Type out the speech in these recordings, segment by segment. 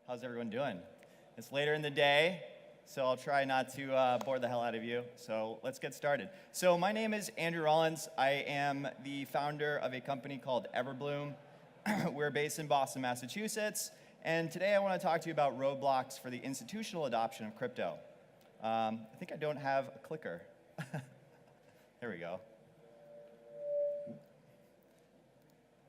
How's everyone doing? It's later in the day, so I'll try not to bore the hell out of you. So let's get started. So my name is Andrew Rollins. I am the founder of a company called Everbloom. We're based in Boston, Massachusetts. And today I want to talk to you about Roadblocks for the institutional adoption of crypto. I think I don't have a clicker. There we go.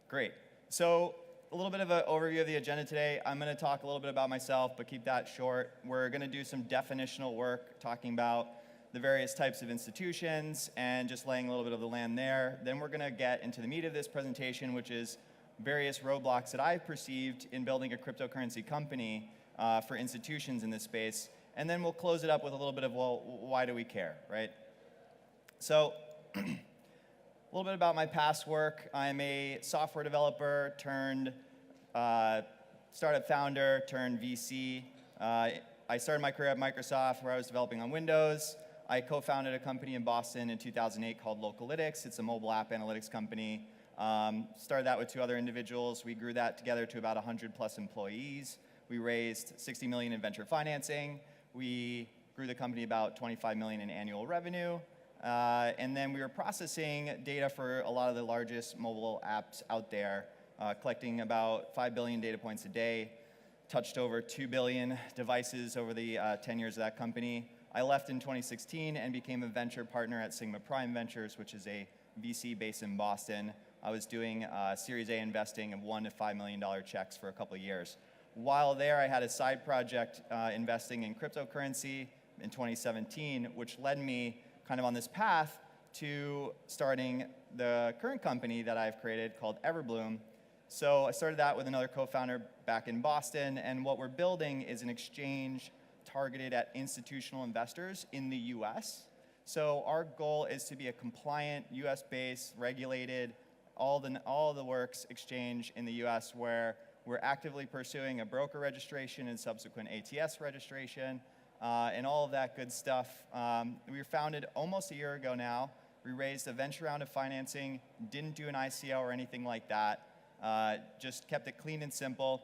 Great. So a little bit of an overview of the agenda today. I'm going to talk a little bit about myself, but keep that short. We're going to do some definitional work, talking about the various types of institutions and just laying a little bit of the land there. Then we're going to get into the meat of this presentation, which is various roadblocks that I've perceived in building a cryptocurrency company for institutions in this space. And then we'll close it up with a little bit of, well, why do we care, right? So a little bit about my past work. I'm a software developer turned startup founder turned VC. I started my career at Microsoft where I was developing on Windows. I co-founded a company in Boston in 2008 called Localytics. It's a mobile app analytics company. Started that with two other individuals. We grew that together to about 100 plus employees. We raised 60 million in venture financing. We grew the company about 25 million in annual revenue. And then we were processing data for a lot of the largest mobile apps out there, collecting about 5 billion data points a day, touched over 2 billion devices over the 10 years of that company. I left in 2016 and became a venture partner at Sigma Prime Ventures, which is a VC based in Boston. I was doing Series A investing of $1 to $5 million checks for a couple of years. While there, I had a side project investing in cryptocurrency in 2017, which led me kind of on this path to starting the current company that I've created called Everbloom. So I started that with another co-founder back in Boston, and what we're building is an exchange targeted at institutional investors in the US. So our goal is to be a compliant, US-based, regulated, all the works exchange in the US where we're actively pursuing a broker registration and subsequent ATS registration, and all of that good stuff. We were founded almost a year ago now. We raised a venture round of financing, didn't do an ICO or anything like that, just kept it clean and simple,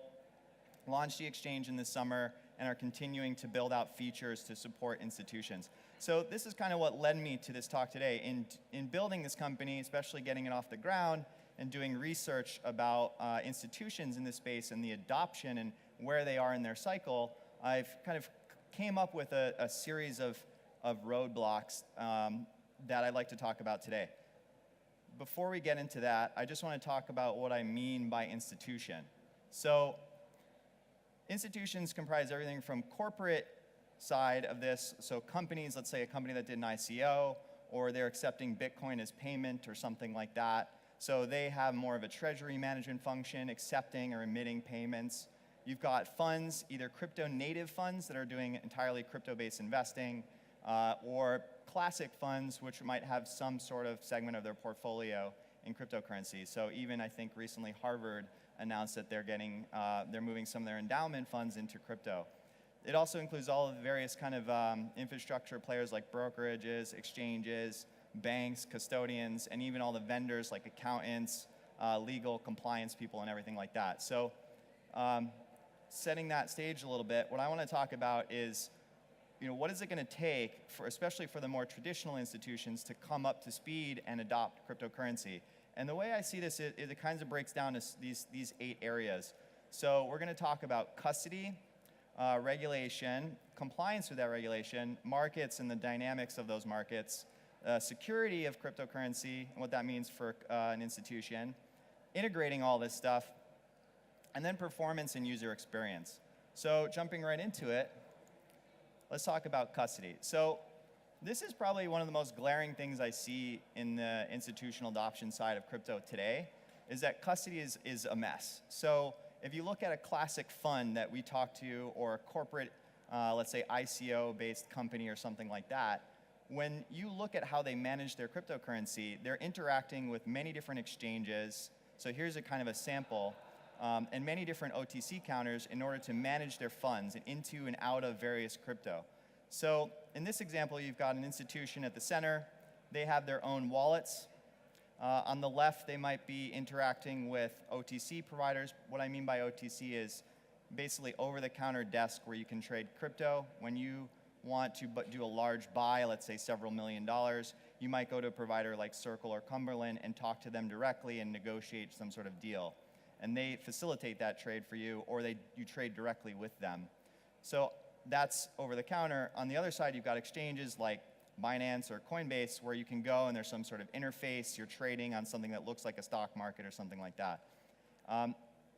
launched the exchange in the summer, and are continuing to build out features to support institutions. So this is kind of what led me to this talk today. In building this company, especially getting it off the ground and doing research about institutions in this space and the adoption and where they are in their cycle, I've kind of came up with a series of roadblocks that I'd like to talk about today. Before we get into that, I just want to talk about what I mean by institution. So institutions comprise everything from corporate side of this, so companies, let's say a company that did an ICO, or they're accepting Bitcoin as payment or something like that. So they have more of a treasury management function, accepting or emitting payments. You've got funds, either crypto native funds that are doing entirely crypto-based investing, or classic funds, which might have some sort of segment of their portfolio in cryptocurrency. So even I think recently Harvard announced that they're moving some of their endowment funds into crypto. It also includes all of the various kind of infrastructure players like brokerages, exchanges, banks, custodians, and even all the vendors like accountants, legal compliance people, and everything like that. So setting that stage a little bit, what I want to talk about is, what is it going to take, especially for the more traditional institutions, to come up to speed and adopt cryptocurrency? And the way I see this, it kind of breaks down to these 8 areas. So we're going to talk about custody, regulation, compliance with that regulation, markets and the dynamics of those markets, security of cryptocurrency and what that means for an institution, integrating all this stuff, and then performance and user experience. So jumping right into it, let's talk about custody. So this is probably one of the most glaring things I see in the institutional adoption side of crypto today, is that custody is a mess. So if you look at a classic fund that we talk to, or a corporate, let's say ICO-based company or something like that, when you look at how they manage their cryptocurrency, they're interacting with many different exchanges. So here's a kind of a sample, and many different OTC counters in order to manage their funds into and out of various crypto. So in this example, you've got an institution at the center. They have their own wallets. On the left, they might be interacting with OTC providers. What I mean by OTC is basically over-the-counter desk where you can trade crypto. When you want to do a large buy, let's say several $1,000,000, you might go to a provider like Circle or Cumberland and talk to them directly and negotiate some sort of deal. And they facilitate that trade for you, or you trade directly with them. So that's over the counter. On the other side, you've got exchanges like Binance or Coinbase where you can go and there's some sort of interface. You're trading on something that looks like a stock market or something like that.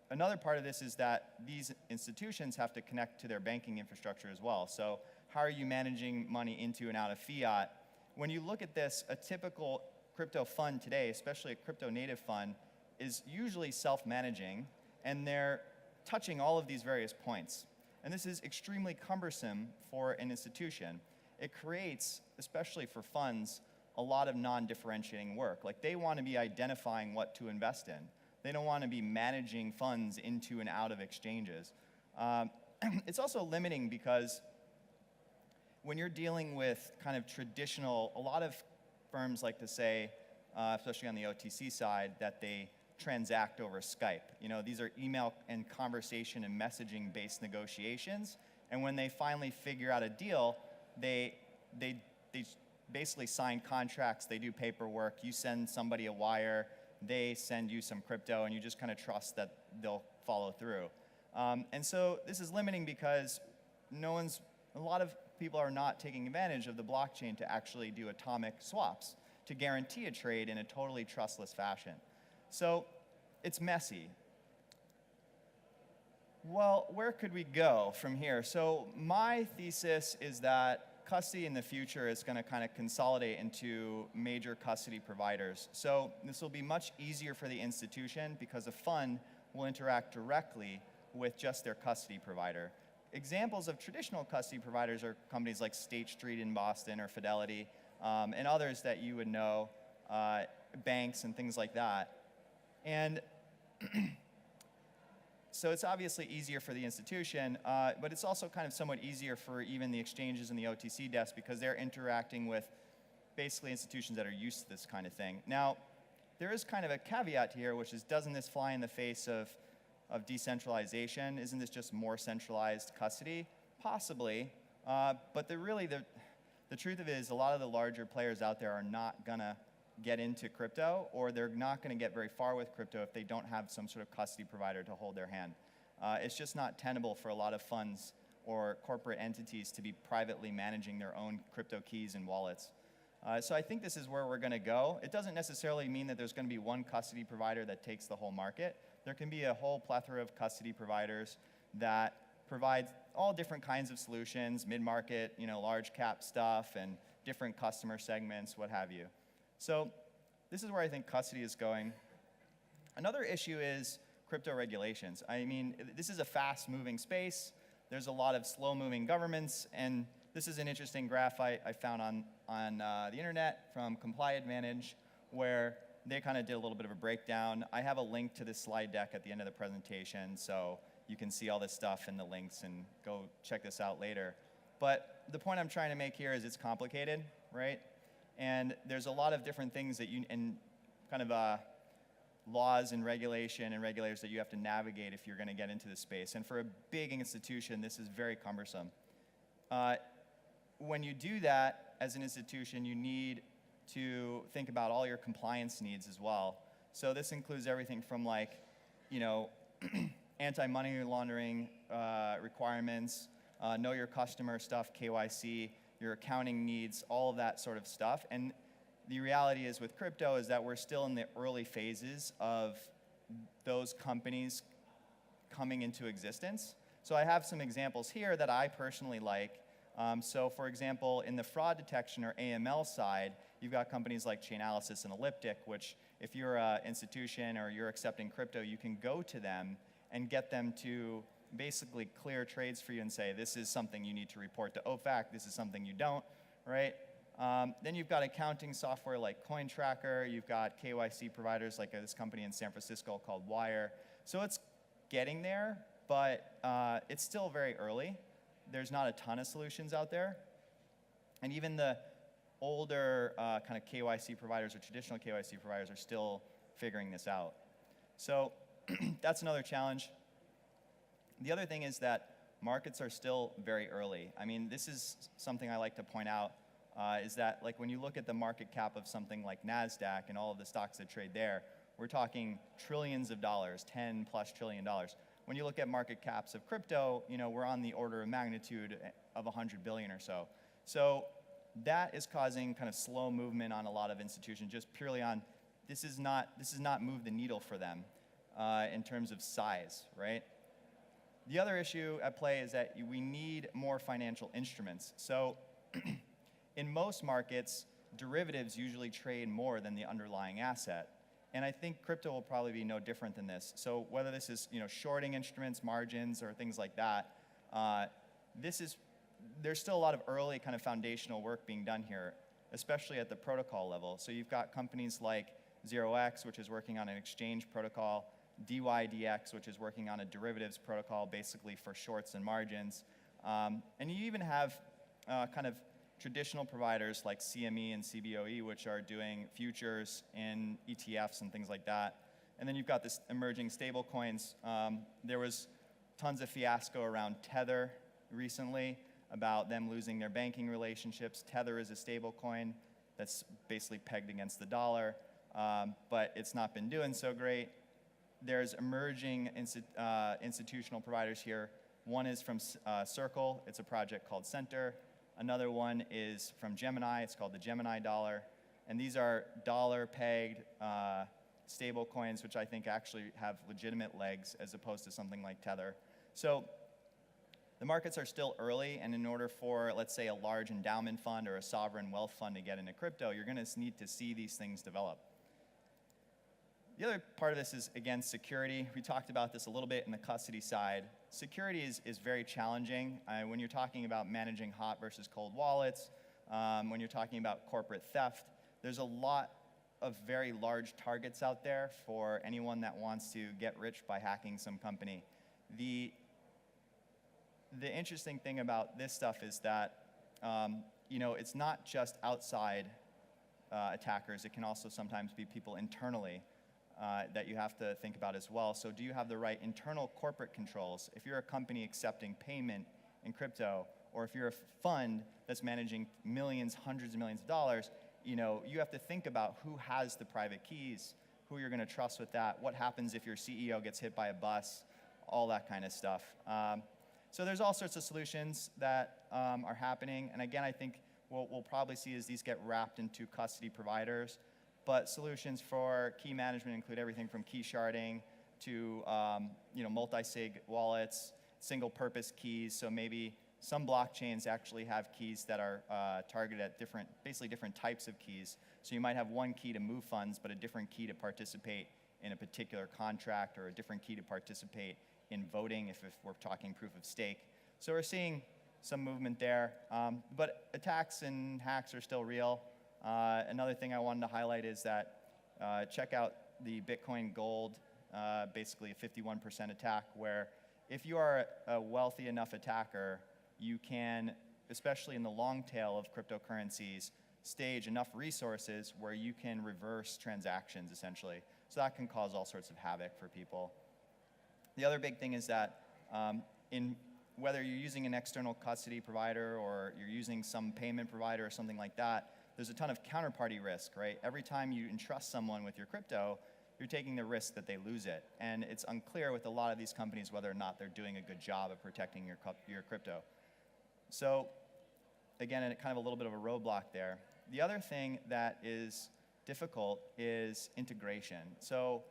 Another part of this is that these institutions have to connect to their banking infrastructure as well. So how are you managing money into and out of fiat? When you look at this, a typical crypto fund today, especially a crypto native fund, is usually self-managing, and they're touching all of these various points. And this is extremely cumbersome for an institution. It creates, especially for funds, a lot of non-differentiating work. Like, they want to be identifying what to invest in. They don't want to be managing funds into and out of exchanges. It's also limiting because when you're dealing with kind of traditional, a lot of firms like to say, especially on the OTC side, that they transact over Skype. You know, these are email and conversation and messaging based negotiations. And when they finally figure out a deal, they basically sign contracts, they do paperwork, you send somebody a wire, they send you some crypto, and you just kind of trust that they'll follow through. And so this is limiting because a lot of people are not taking advantage of the blockchain to actually do atomic swaps, to guarantee a trade in a totally trustless fashion. So it's messy. Well, where could we go from here? So my thesis is that custody in the future is going to kind of consolidate into major custody providers. So this will be much easier for the institution because a fund will interact directly with just their custody provider. Examples of traditional custody providers are companies like State Street in Boston or Fidelity, and others that you would know, banks and things like that. And so it's obviously easier for the institution, but it's also kind of somewhat easier for even the exchanges and the OTC desk because they're interacting with basically institutions that are used to this kind of thing. Now, there is kind of a caveat here, which is, doesn't this fly in the face of decentralization? Isn't this just more centralized custody? Possibly, but the truth of it is a lot of the larger players out there are not gonna get into crypto, or they're not gonna get very far with crypto if they don't have some sort of custody provider to hold their hand. It's just not tenable for a lot of funds or corporate entities to be privately managing their own crypto keys and wallets. So I think this is where we're gonna go. It doesn't necessarily mean that there's gonna be one custody provider that takes the whole market. There can be a whole plethora of custody providers that provide all different kinds of solutions, mid-market, large cap stuff, and different customer segments, what have you. So this is where I think custody is going. Another issue is crypto regulations. I mean, this is a fast-moving space. There's a lot of slow-moving governments, and this is an interesting graph I found on the internet from Comply Advantage, where they kind of did a little bit of a breakdown. I have a link to this slide deck at the end of the presentation, so you can see all this stuff in the links and go check this out later. But the point I'm trying to make here is it's complicated, right? And there's a lot of different things that laws and regulation and regulators that you have to navigate if you're going to get into this space. And for a big institution, this is very cumbersome. When you do that as an institution, you need to think about all your compliance needs as well. So this includes everything from anti-money laundering requirements, know your customer stuff, KYC, your accounting needs, all of that sort of stuff. And the reality is with crypto is that we're still in the early phases of those companies coming into existence. So I have some examples here that I personally like. So for example, in the fraud detection or AML side, you've got companies like Chainalysis and Elliptic, which if you're an institution or you're accepting crypto, you can go to them and get them to basically clear trades for you and say, this is something you need to report to OFAC, this is something you don't, right? Then you've got accounting software like CoinTracker, you've got KYC providers like this company in San Francisco called Wire. So it's getting there, but it's still very early. There's not a ton of solutions out there. And even the older kind of KYC providers or traditional KYC providers are still figuring this out. So that's another challenge. The other thing is that markets are still very early. I mean, this is something I like to point out, is that like when you look at the market cap of something like NASDAQ and all of the stocks that trade there, we're talking trillions of dollars, $10+ trillion. When you look at market caps of crypto, we're on the order of magnitude of 100 billion or so. So that is causing kind of slow movement on a lot of institutions, just purely on this is not moved the needle for them in terms of size, right? The other issue at play is that we need more financial instruments. So in most markets, derivatives usually trade more than the underlying asset. And I think crypto will probably be no different than this. So whether this is shorting instruments, margins, or things like that, there's still a lot of early kind of foundational work being done here, especially at the protocol level. So you've got companies like 0x, which is working on an exchange protocol, DYDX, which is working on a derivatives protocol, basically for shorts and margins. And you even have kind of traditional providers like CME and CBOE, which are doing futures in ETFs and things like that. And then you've got this emerging stable coins. There was tons of fiasco around Tether recently about them losing their banking relationships. Tether is a stable coin that's basically pegged against the dollar, but it's not been doing so great. There's emerging institutional providers here. One is from Circle. It's a project called Center. Another one is from Gemini. It's called the Gemini dollar. And these are dollar-pegged stable coins, which I think actually have legitimate legs as opposed to something like Tether. So the markets are still early, and in order for, let's say, a large endowment fund or a sovereign wealth fund to get into crypto, you're going to need to see these things develop. The other part of this is, again, security. We talked about this a little bit in the custody side. Security is very challenging when you're talking about managing hot versus cold wallets, when you're talking about corporate theft. There's a lot of very large targets out there for anyone that wants to get rich by hacking some company. The interesting thing about this stuff is that it's not just outside attackers. It can also sometimes be people internally that you have to think about as well. So do you have the right internal corporate controls? If you're a company accepting payment in crypto, or if you're a fund that's managing millions, hundreds of millions of dollars, you have to think about who has the private keys, who you're going to trust with that, what happens if your CEO gets hit by a bus, all that kind of stuff. So there's all sorts of solutions that are happening. And again, I think what we'll probably see is these get wrapped into custody providers. But solutions for key management include everything from key sharding to multi-sig wallets, single-purpose keys. So maybe some blockchains actually have keys that are targeted at basically different types of keys. So you might have one key to move funds, but a different key to participate in a particular contract, or a different key to participate in voting if we're talking proof of stake. So we're seeing some movement there. But attacks and hacks are still real. Another thing I wanted to highlight is that check out the Bitcoin Gold, basically a 51% attack, where if you are a wealthy enough attacker, you can, especially in the long tail of cryptocurrencies, stage enough resources where you can reverse transactions, essentially. So that can cause all sorts of havoc for people. The other big thing is that whether you're using an external custody provider or you're using some payment provider or something like that, there's a ton of counterparty risk, right? Every time you entrust someone with your crypto, you're taking the risk that they lose it. And it's unclear with a lot of these companies whether or not they're doing a good job of protecting your crypto. So again, kind of a little bit of a roadblock there. The other thing that is difficult is integration. So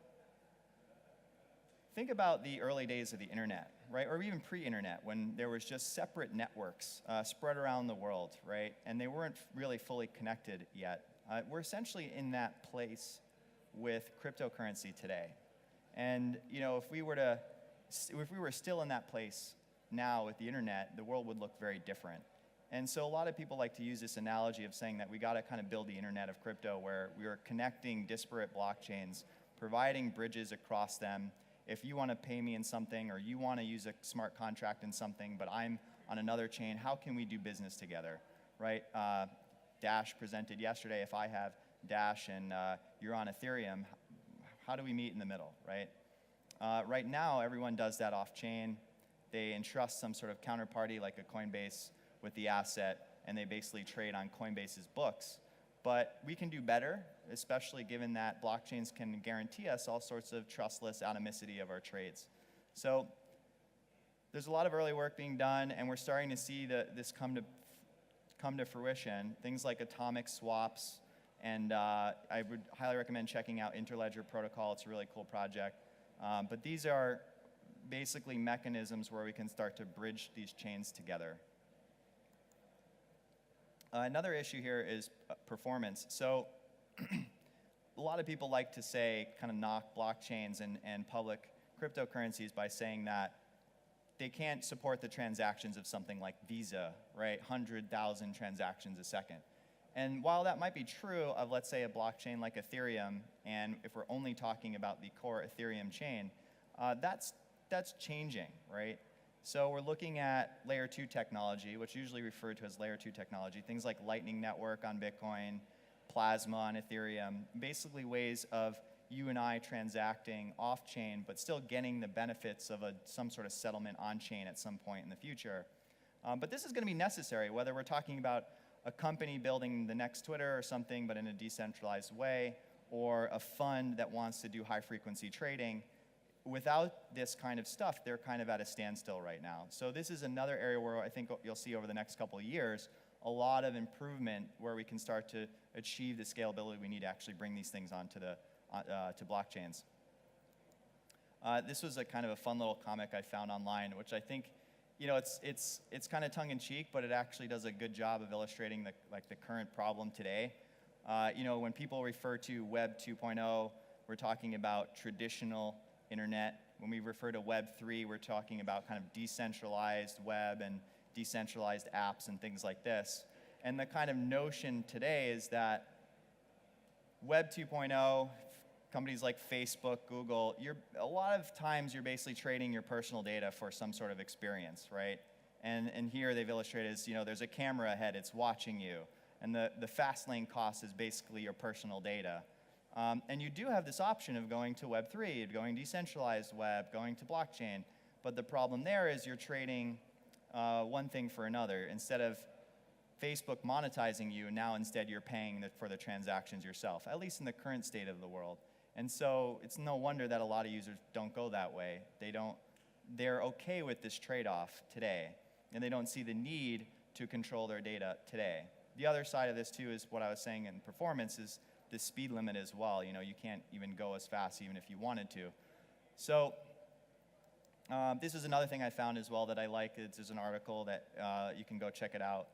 think about the early days of the internet, right? Or even pre-internet, when there was just separate networks spread around the world, right? And they weren't really fully connected yet. We're essentially in that place with cryptocurrency today. And if we were still in that place now with the internet, the world would look very different. And so a lot of people like to use this analogy of saying that we got to kind of build the internet of crypto, where we are connecting disparate blockchains, providing bridges across them. If you want to pay me in something, or you want to use a smart contract in something, but I'm on another chain, how can we do business together, right? Dash presented yesterday. If I have Dash and you're on Ethereum, how do we meet in the middle, right? Right now, everyone does that off-chain. they entrust some sort of counterparty like a Coinbase with the asset, and they basically trade on Coinbase's books. But we can do better, especially given that blockchains can guarantee us all sorts of trustless atomicity of our trades. So there's a lot of early work being done, and we're starting to see this come to fruition. Things like atomic swaps, and I would highly recommend checking out Interledger Protocol. It's a really cool project. But these are basically mechanisms where we can start to bridge these chains together. Another issue here is performance. So a lot of people like to say, kind of knock blockchains and public cryptocurrencies by saying that they can't support the transactions of something like Visa, right? 100,000 transactions a second. And while that might be true of, let's say, a blockchain like Ethereum, and if we're only talking about the core Ethereum chain, that's changing, right? So we're looking at layer 2 technology, which is usually referred to as layer 2 technology, things like Lightning Network on Bitcoin, Plasma on Ethereum, basically ways of you and I transacting off-chain, but still getting the benefits of some sort of settlement on-chain at some point in the future. But this is going to be necessary, whether we're talking about a company building the next Twitter or something, but in a decentralized way, or a fund that wants to do high-frequency trading. Without this kind of stuff, they're kind of at a standstill right now. So this is another area where I think you'll see over the next couple of years a lot of improvement where we can start to achieve the scalability we need to actually bring these things onto to blockchains. This was a kind of a fun little comic I found online, which I think, it's kind of tongue-in-cheek, but it actually does a good job of illustrating the current problem today. When people refer to Web 2.0, we're talking about traditional internet. When we refer to Web 3, we're talking about kind of decentralized web and decentralized apps and things like this. And the kind of notion today is that Web 2.0, companies like Facebook, Google, a lot of times you're basically trading your personal data for some sort of experience, right? And here they've illustrated is, there's a camera ahead, it's watching you. And the fast lane cost is basically your personal data. And you do have this option of going to Web 3, going decentralized web, going to blockchain. But the problem there is you're trading one thing for another. Instead of Facebook monetizing you, now instead you're paying for the transactions yourself, at least in the current state of the world. And so it's no wonder that a lot of users don't go that way. They're okay with this trade-off today, and they don't see the need to control their data today. The other side of this too is what I was saying in performance is the speed limit as well. You can't even go as fast even if you wanted to. So this is another thing I found as well that I like. There's an article that you can go check it out.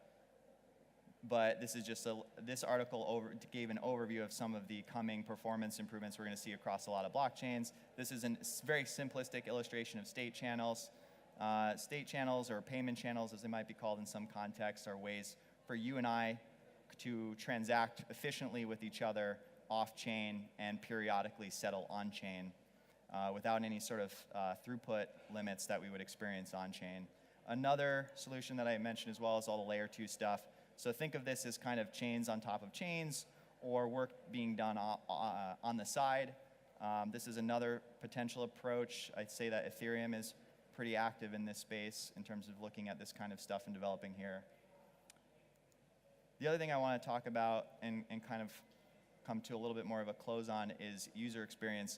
But this is just this article gave an overview of some of the coming performance improvements we're going to see across a lot of blockchains. This is a very simplistic illustration of state channels. State channels, or payment channels as they might be called in some contexts, are ways for you and I to transact efficiently with each other off-chain and periodically settle on-chain without any sort of throughput limits that we would experience on-chain. Another solution that I mentioned as well is all the layer 2 stuff. So think of this as kind of chains on top of chains, or work being done on the side. This is another potential approach. I'd say that Ethereum is pretty active in this space in terms of looking at this kind of stuff and developing here. The other thing I want to talk about and kind of come to a little bit more of a close on is user experience.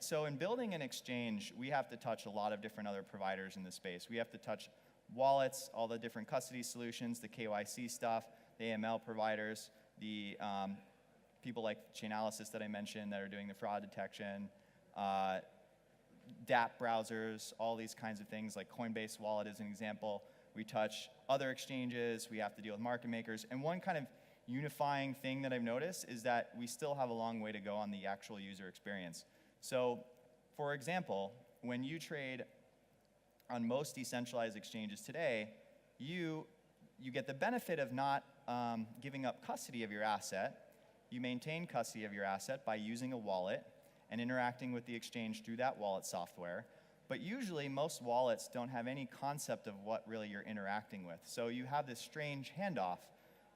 So in building an exchange, we have to touch a lot of different other providers in the space. We have to touch wallets, all the different custody solutions, the KYC stuff, the AML providers, the people like Chainalysis that I mentioned that are doing the fraud detection, dApp browsers, all these kinds of things, like Coinbase Wallet is an example. We touch other exchanges, we have to deal with market makers. And one kind of unifying thing that I've noticed is that we still have a long way to go on the actual user experience. So, for example, when you trade on most decentralized exchanges today, you get the benefit of not giving up custody of your asset. You maintain custody of your asset by using a wallet and interacting with the exchange through that wallet software. But usually, most wallets don't have any concept of what really you're interacting with. So you have this strange handoff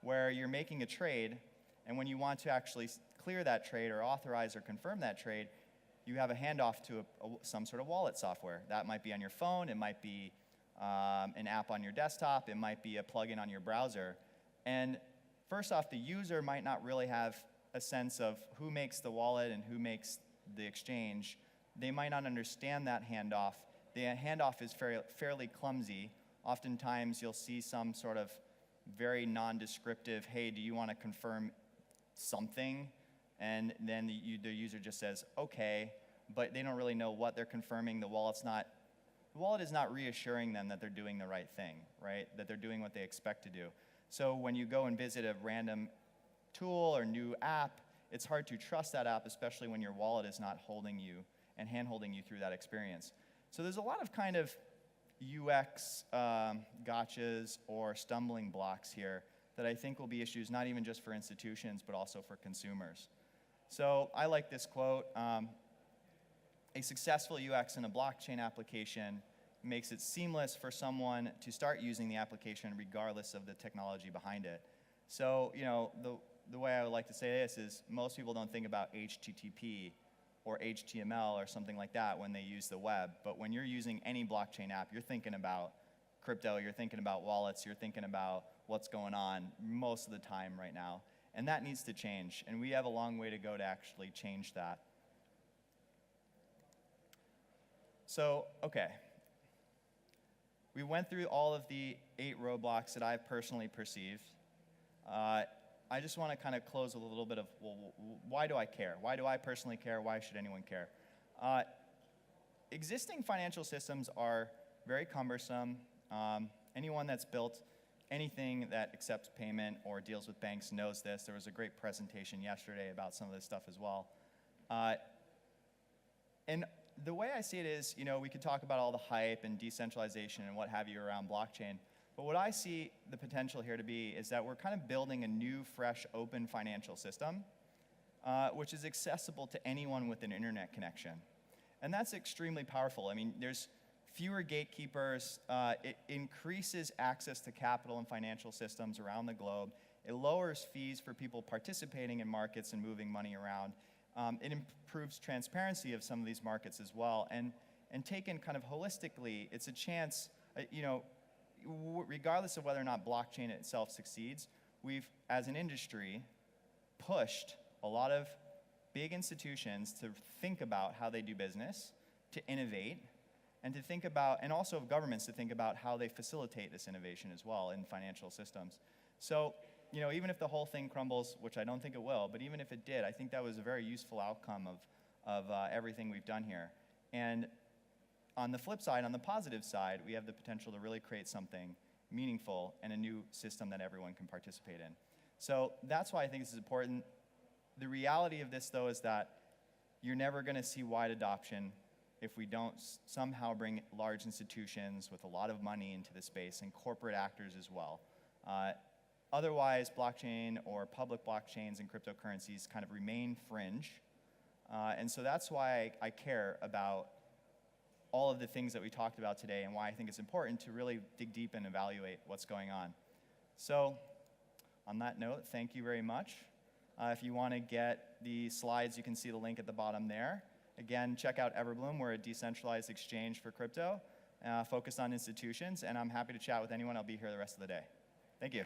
where you're making a trade, and when you want to actually clear that trade or authorize or confirm that trade, you have a handoff to some sort of wallet software. That might be on your phone, it might be an app on your desktop. It might be a plugin on your browser. And first off, the user might not really have a sense of who makes the wallet and who makes the exchange. They might not understand that handoff. The handoff is fairly clumsy. Oftentimes, you'll see some sort of very non-descriptive, hey, do you want to confirm something? And then the user just says, okay, but they don't really know what they're confirming. The wallet is not reassuring them that they're doing the right thing, right? That they're doing what they expect to do. So when you go and visit a random tool or new app, it's hard to trust that app, especially when your wallet is not holding you and hand-holding you through that experience. So there's a lot of kind of UX gotchas or stumbling blocks here that I think will be issues not even just for institutions, but also for consumers. So I like this quote. A successful UX in a blockchain application makes it seamless for someone to start using the application regardless of the technology behind it. So, you know, the way I would like to say this is most people don't think about HTTP or HTML or something like that when they use the web. But when you're using any blockchain app, you're thinking about crypto, you're thinking about wallets, you're thinking about what's going on most of the time right now. And that needs to change. And we have a long way to go to actually change that. So, okay. We went through all of the 8 roadblocks that I've personally perceived. I just want to kind of close with a little bit of, well, why do I care? Why do I personally care? Why should anyone care? Existing financial systems are very cumbersome. Anyone that's built anything that accepts payment or deals with banks knows this. There was a great presentation yesterday about some of this stuff as well. And the way I see it is, you know, we could talk about all the hype and decentralization and what have you around blockchain. But what I see the potential here to be is that we're kind of building a new, fresh, open financial system, which is accessible to anyone with an internet connection. And that's extremely powerful. I mean, there's fewer gatekeepers. It increases access to capital and financial systems around the globe. It lowers fees for people participating in markets and moving money around. It improves transparency of some of these markets as well. And taken kind of holistically, it's a chance, you know, regardless of whether or not blockchain itself succeeds, we've, as an industry, pushed a lot of big institutions to think about how they do business, to innovate, and to think about, and also governments to think about how they facilitate this innovation as well in financial systems. So, you know, even if the whole thing crumbles, which I don't think it will, but even if it did, I think that was a very useful outcome of everything we've done here. And on the flip side, on the positive side, we have the potential to really create something meaningful and a new system that everyone can participate in. So that's why I think this is important. The reality of this, though, is that you're never going to see wide adoption if we don't somehow bring large institutions with a lot of money into the space and corporate actors as well. Otherwise, blockchain or public blockchains and cryptocurrencies kind of remain fringe. And so that's why I care about all of the things that we talked about today and why I think it's important to really dig deep and evaluate what's going on. So on that note, thank you very much. If you want to get the slides, you can see the link at the bottom there. Again, check out Everbloom. We're a decentralized exchange for crypto, focused on institutions, and I'm happy to chat with anyone. I'll be here the rest of the day. Thank you.